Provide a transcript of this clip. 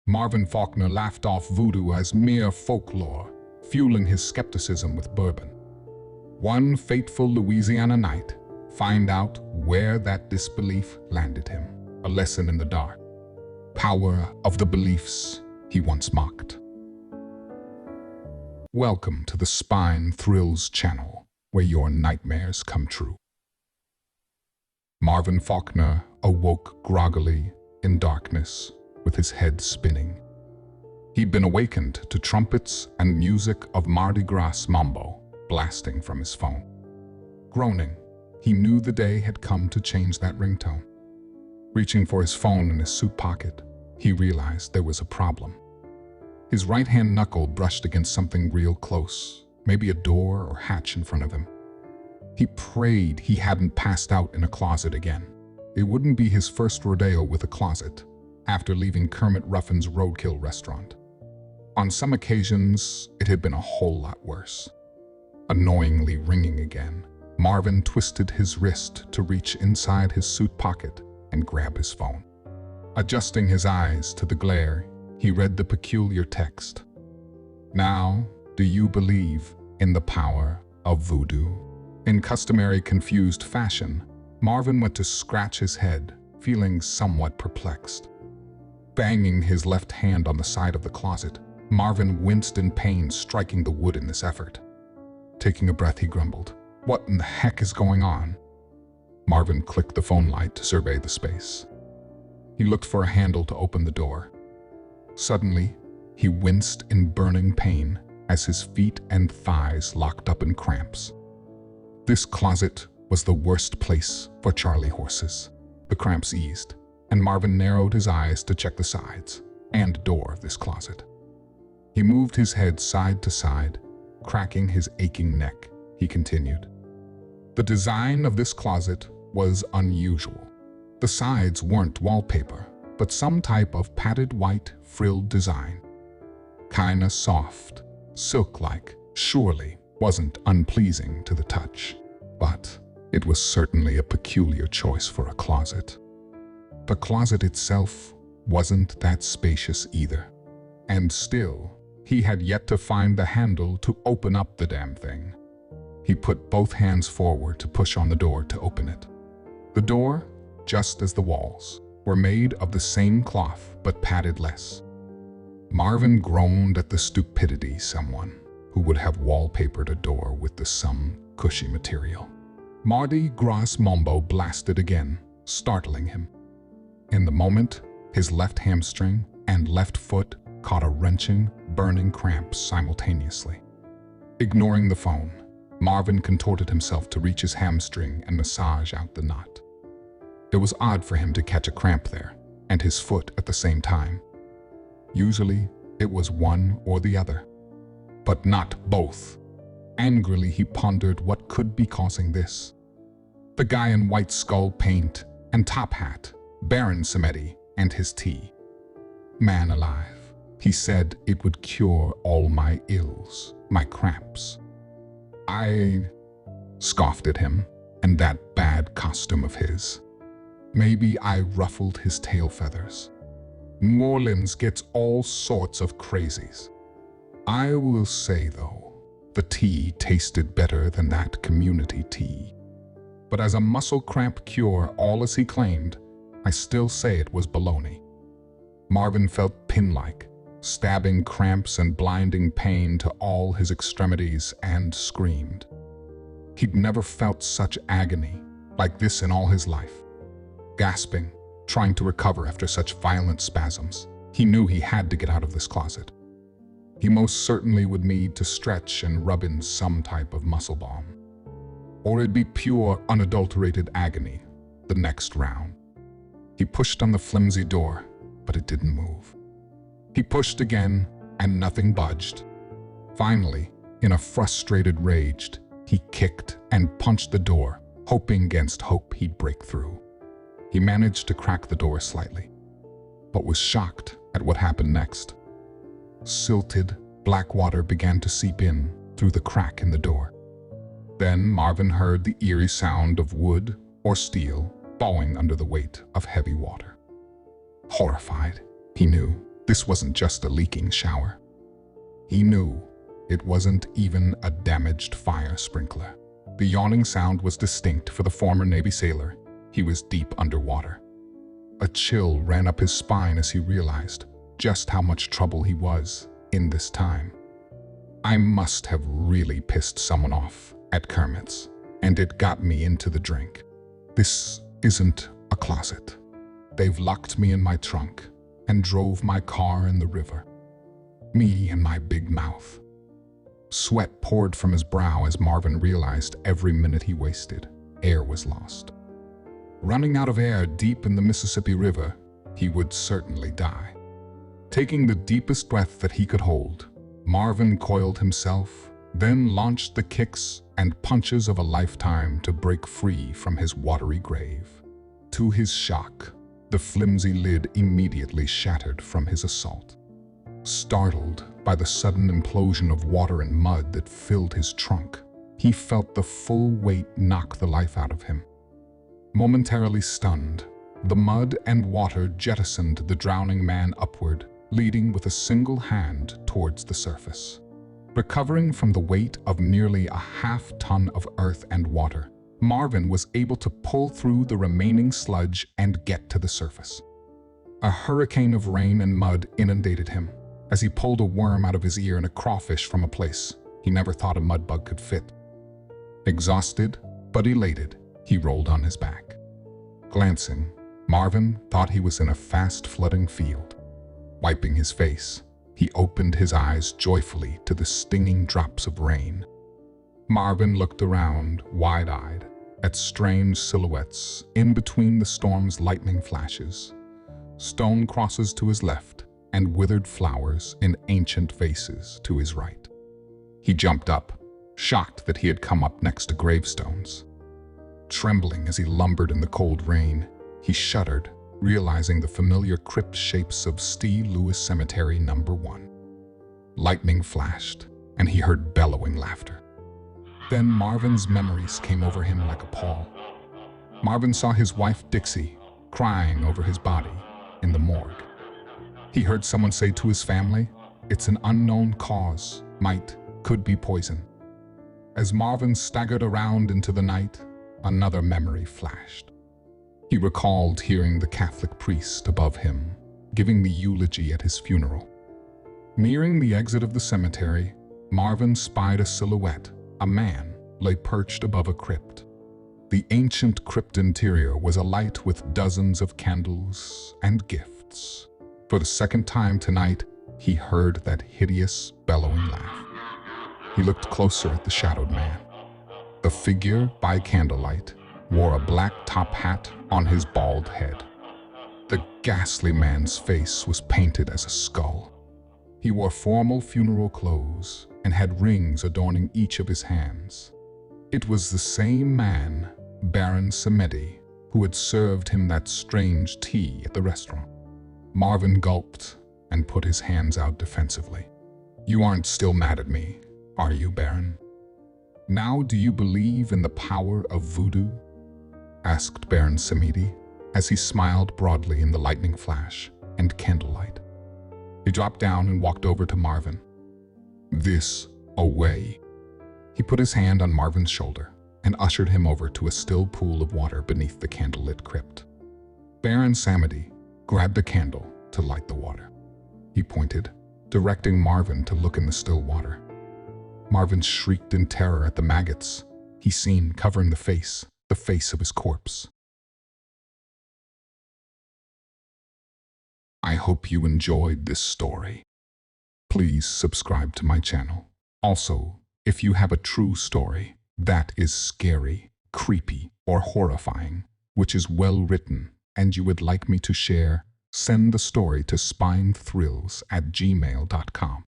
Marvin Faulkner laughed off voodoo as mere folklore, fueling his skepticism with bourbon. One fateful Louisiana night, find out where that disbelief landed him. A lesson in the dark. Power of the beliefs he once mocked. Welcome to the Spinethrills channel, where your nightmares come true. Marvin Faulkner awoke groggily in darkness, with his head spinning. He'd been awakened to trumpets and music of Mardi Gras mambo blasting from his phone. Groaning, he knew the day had come to change that ringtone. Reaching for his phone in his suit pocket, he realized there was a problem. His right-hand knuckle brushed against something real close, maybe a door or hatch in front of him. He prayed he hadn't passed out in a closet again. It wouldn't be his first rodeo with a closet, after leaving Kermit Ruffin's roadkill restaurant. On some occasions, it had been a whole lot worse. Annoyingly ringing again, Marvin twisted his wrist to reach inside his suit pocket and grab his phone. Adjusting his eyes to the glare, he read the peculiar text. "Now, do you believe in the power of voodoo?" In customary confused fashion, Marvin went to scratch his head, feeling somewhat perplexed. Banging his left hand on the side of the closet, Marvin winced in pain, striking the wood in this effort. Taking a breath, he grumbled, "What in the heck is going on?" Marvin clicked the phone light to survey the space. He looked for a handle to open the door. Suddenly, he winced in burning pain as his feet and thighs locked up in cramps. This closet was the worst place for Charlie horses. The cramps eased, and Marvin narrowed his eyes to check the sides and door of this closet. He moved his head side to side, cracking his aching neck. He continued. The design of this closet was unusual. The sides weren't wallpaper, but some type of padded white frilled design. Kinda soft, silk-like, surely wasn't unpleasing to the touch, but it was certainly a peculiar choice for a closet. The closet itself wasn't that spacious either, and still, he had yet to find the handle to open up the damn thing. He put both hands forward to push on the door to open it. The door, just as the walls, were made of the same cloth but padded less. Marvin groaned at the stupidity someone who would have wallpapered a door with the some cushy material. Mardi Gras mambo blasted again, startling him. In the moment, his left hamstring and left foot caught a wrenching, burning cramp simultaneously. Ignoring the phone, Marvin contorted himself to reach his hamstring and massage out the knot. It was odd for him to catch a cramp there and his foot at the same time. Usually, it was one or the other, but not both. Angrily, he pondered what could be causing this. The guy in white skull paint and top hat, Baron Samedi, and his tea. Man alive, he said it would cure all my ills, my cramps. I scoffed at him and that bad costume of his. Maybe I ruffled his tail feathers. New Orleans gets all sorts of crazies. I will say, though, the tea tasted better than that community tea. But as a muscle cramp cure, all as he claimed, I still say it was baloney. Marvin felt pin-like, stabbing cramps and blinding pain to all his extremities, and screamed. He'd never felt such agony like this in all his life. Gasping, trying to recover after such violent spasms, he knew he had to get out of this closet. He most certainly would need to stretch and rub in some type of muscle balm. Or it'd be pure, unadulterated agony the next round. He pushed on the flimsy door, but it didn't move. He pushed again, and nothing budged. Finally, in a frustrated rage, he kicked and punched the door, hoping against hope he'd break through. He managed to crack the door slightly, but was shocked at what happened next. Silted, black water began to seep in through the crack in the door. Then Marvin heard the eerie sound of wood or steel bowing under the weight of heavy water. Horrified, he knew This wasn't just a leaking shower. He knew it wasn't even a damaged fire sprinkler. The yawning sound was distinct for the former Navy sailor. He was deep underwater. A chill ran up his spine as he realized just how much trouble he was in this time. I must have really pissed someone off at Kermit's, and it got me into the drink. This isn't a closet. They've locked me in my trunk and drove my car in the river. Me and my big mouth. Sweat poured from his brow as Marvin realized every minute he wasted, air was lost. Running out of air deep in the Mississippi River, he would certainly die. Taking the deepest breath that he could hold, Marvin coiled himself, then launched the kicks and punches of a lifetime to break free from his watery grave. To his shock, the flimsy lid immediately shattered from his assault. Startled by the sudden implosion of water and mud that filled his trunk, he felt the full weight knock the life out of him. Momentarily stunned, the mud and water jettisoned the drowning man upward, leading with a single hand towards the surface. Recovering from the weight of nearly a half-ton of earth and water, Marvin was able to pull through the remaining sludge and get to the surface. A hurricane of rain and mud inundated him as he pulled a worm out of his ear and a crawfish from a place he never thought a mudbug could fit. Exhausted but elated, he rolled on his back. Glancing, Marvin thought he was in a fast-flooding field. Wiping his face, he opened his eyes joyfully to the stinging drops of rain. Marvin looked around, wide-eyed, at strange silhouettes in between the storm's lightning flashes, stone crosses to his left, and withered flowers in ancient vases to his right. He jumped up, shocked that he had come up next to gravestones. Trembling as he lumbered in the cold rain, he shuddered, realizing the familiar crypt shapes of St. Louis Cemetery No. 1. Lightning flashed, and he heard bellowing laughter. Then Marvin's memories came over him like a pall. Marvin saw his wife Dixie crying over his body in the morgue. He heard someone say to his family, "It's an unknown cause, could be poison." As Marvin staggered around into the night, another memory flashed. He recalled hearing the Catholic priest above him, giving the eulogy at his funeral. Nearing the exit of the cemetery, Marvin spied a silhouette. A man lay perched above a crypt. The ancient crypt interior was alight with dozens of candles and gifts. For the second time tonight, he heard that hideous, bellowing laugh. He looked closer at the shadowed man. The figure, by candlelight, wore a black top hat on his bald head. The ghastly man's face was painted as a skull. He wore formal funeral clothes and had rings adorning each of his hands. It was the same man, Baron Samedi, who had served him that strange tea at the restaurant. Marvin gulped and put his hands out defensively. "You aren't still mad at me, are you, Baron? Now do you believe in the power of voodoo?" asked Baron Samedi as he smiled broadly in the lightning flash and candlelight. He dropped down and walked over to Marvin. "This away." He put his hand on Marvin's shoulder and ushered him over to a still pool of water beneath the candlelit crypt. Baron Samedi grabbed a candle to light the water. He pointed, directing Marvin to look in the still water. Marvin shrieked in terror at the maggots he seen covering the face of his corpse. I hope you enjoyed this story. Please subscribe to my channel. Also, if you have a true story that is scary, creepy, or horrifying, which is well written, and you would like me to share, send the story to spinethrills@gmail.com.